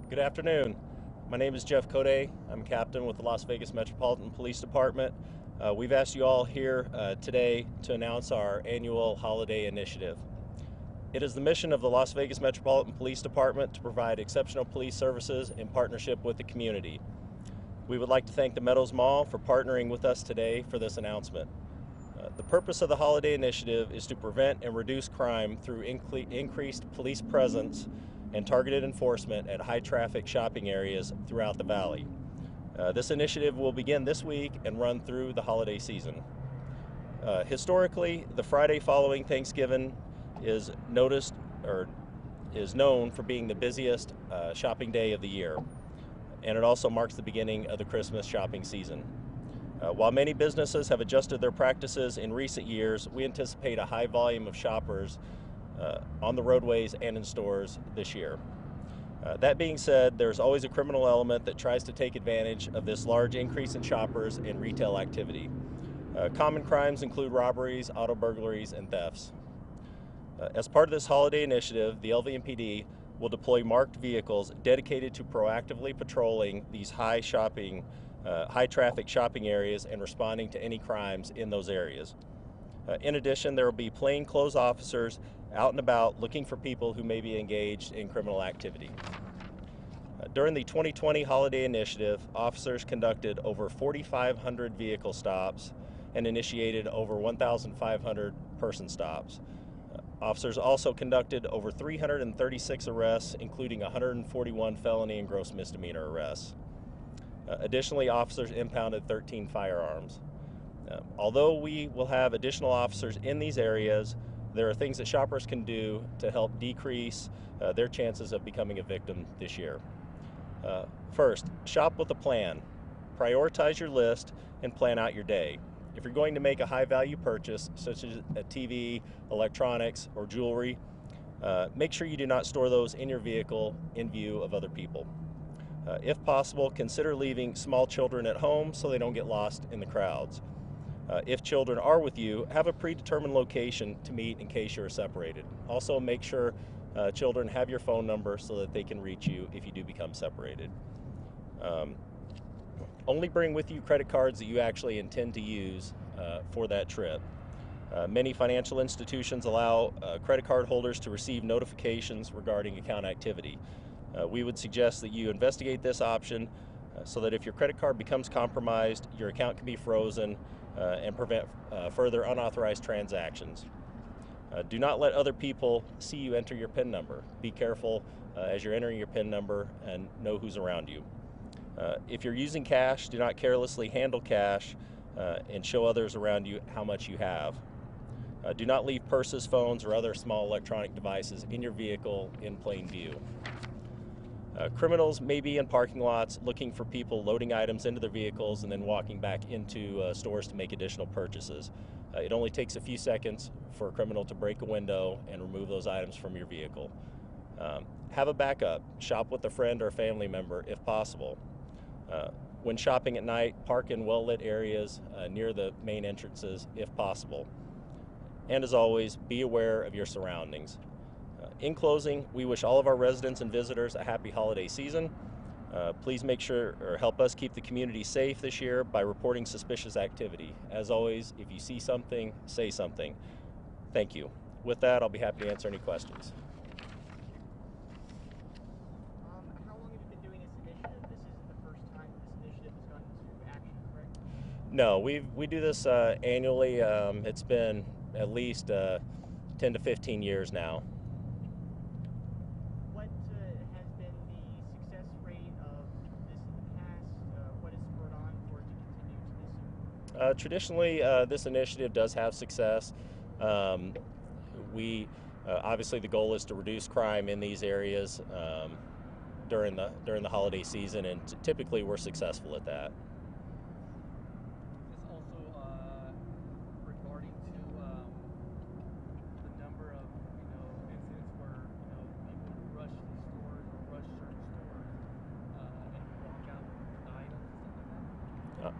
Good afternoon. My name is Jeff Code. I'm captain with the Las Vegas Metropolitan Police Department. We've asked you all here today to announce our annual holiday initiative. It is the mission of the Las Vegas Metropolitan Police Department to provide exceptional police services in partnership with the community. We would like to thank the Meadows Mall for partnering with us today for this announcement. The purpose of the holiday initiative is to prevent and reduce crime through increased police presence and targeted enforcement at high traffic shopping areas throughout the valley. This initiative will begin this week and run through the holiday season. Historically, the Friday following Thanksgiving is known for being the busiest shopping day of the year, and it also marks the beginning of the Christmas shopping season. While many businesses have adjusted their practices in recent years, we anticipate a high volume of shoppers on the roadways and in stores this year. That being said, there's always a criminal element that tries to take advantage of this large increase in shoppers and retail activity. Common crimes include robberies, auto burglaries, and thefts. As part of this holiday initiative, the LVMPD will deploy marked vehicles dedicated to proactively patrolling these high traffic shopping areas and responding to any crimes in those areas. In addition, there will be plainclothes officers out and about looking for people who may be engaged in criminal activity. During the 2020 holiday initiative, officers conducted over 4,500 vehicle stops and initiated over 1,500 person stops. Officers also conducted over 336 arrests, including 141 felony and gross misdemeanor arrests. Additionally, officers impounded 13 firearms. Although we will have additional officers in these areas, there are things that shoppers can do to help decrease their chances of becoming a victim this year. First, shop with a plan. Prioritize your list and plan out your day. If you're going to make a high-value purchase, such as a TV, electronics, or jewelry, make sure you do not store those in your vehicle in view of other people. If possible, consider leaving small children at home so they don't get lost in the crowds. If children are with you, have a predetermined location to meet in case you're separated. Also, make sure children have your phone number so that they can reach you if you do become separated. Only bring with you credit cards that you actually intend to use for that trip. Many financial institutions allow credit card holders to receive notifications regarding account activity. We would suggest that you investigate this option so that if your credit card becomes compromised, your account can be frozen and prevent further unauthorized transactions. Do not let other people see you enter your PIN number. Be careful as you're entering your PIN number and know who's around you. If you're using cash, do not carelessly handle cash and show others around you how much you have. Do not leave purses, phones, or other small electronic devices in your vehicle in plain view. Criminals may be in parking lots looking for people loading items into their vehicles and then walking back into stores to make additional purchases. It only takes a few seconds for a criminal to break a window and remove those items from your vehicle. Have a backup. Shop with a friend or a family member if possible. When shopping at night, park in well-lit areas near the main entrances if possible. And as always, be aware of your surroundings. In closing, we wish all of our residents and visitors a happy holiday season. Please make sure or help us keep the community safe this year by reporting suspicious activity. As always, if you see something, say something. Thank you. With that, I'll be happy to answer any questions. How long have you been doing this initiative? This isn't the first time this initiative has gone into action, correct? No, we do this annually. It's been at least 10 to 15 years now. What has been the success rate of this in the past? What has spurred on for it to continue to this year? Traditionally, this initiative does have success. We obviously the goal is to reduce crime in these areas during the holiday season, and typically we're successful at that. Is also regarding to the number of incidents where people rush these stores or rush certain stores and walk out with items and stuff like that.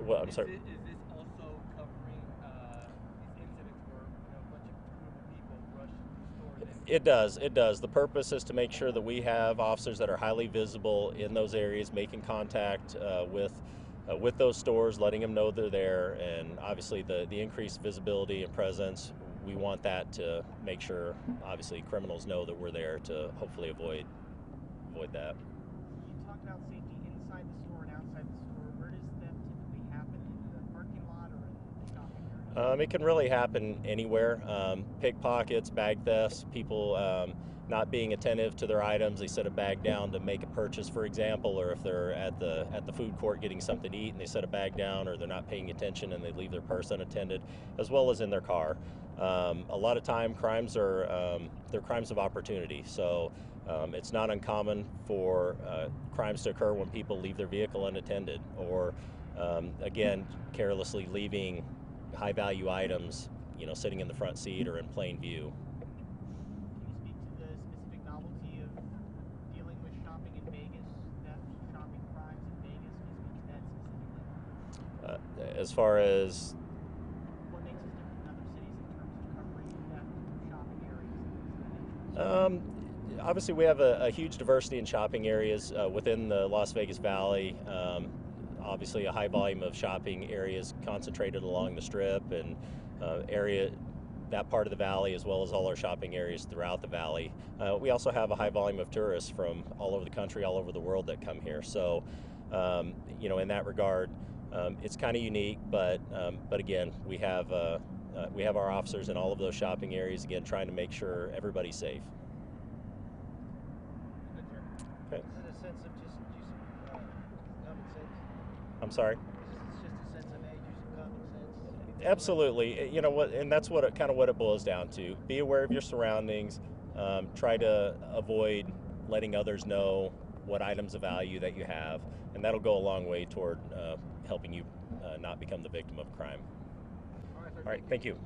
Well, I'm sorry. Is this also covering these incidents where a bunch of group of people rush these stores and It does. It does. The purpose is to make sure that we have officers that are highly visible in those areas, making contact with those stores, letting them know they're there, and obviously the increased visibility and presence. We want that to make sure, obviously, criminals know that we're there to hopefully avoid that. You talked about safety inside the store and outside the store. Where does that typically happen? In the parking lot or in the shopping area? It can really happen anywhere. Pickpockets, bag thefts, people not being attentive to their items. They set a bag down to make a purchase, for example, or if they're at the food court getting something to eat and they set a bag down, or they're not paying attention and they leave their purse unattended, as well as in their car. A lot of time, crimes are they're crimes of opportunity. So it's not uncommon for crimes to occur when people leave their vehicle unattended, or again, carelessly leaving high-value items, sitting in the front seat or in plain view. Can you speak to the specific novelty of dealing with shopping in Vegas, theft, shopping crimes in Vegas? Can you speak to that specifically? As far as What makes us different than other cities in terms of covering theft from shopping areas and things of that nature? obviously, we have a huge diversity in shopping areas within the Las Vegas Valley. Obviously, a high volume of shopping areas concentrated along the Strip and that part of the valley, as well as all our shopping areas throughout the valley. We also have a high volume of tourists from all over the country, all over the world that come here. So, in that regard, it's kind of unique. But again, we have our officers in all of those shopping areas, again, trying to make sure everybody's safe. Good, sir. Okay. Is it a sense of just common sense? I'm sorry. It's just a sense of age, use of common sense. Absolutely. You know what, and that's what it boils down to. Be aware of your surroundings. Try to avoid letting others know what items of value that you have, and that'll go a long way toward helping you not become the victim of crime. All right, sir. All right. Thank you.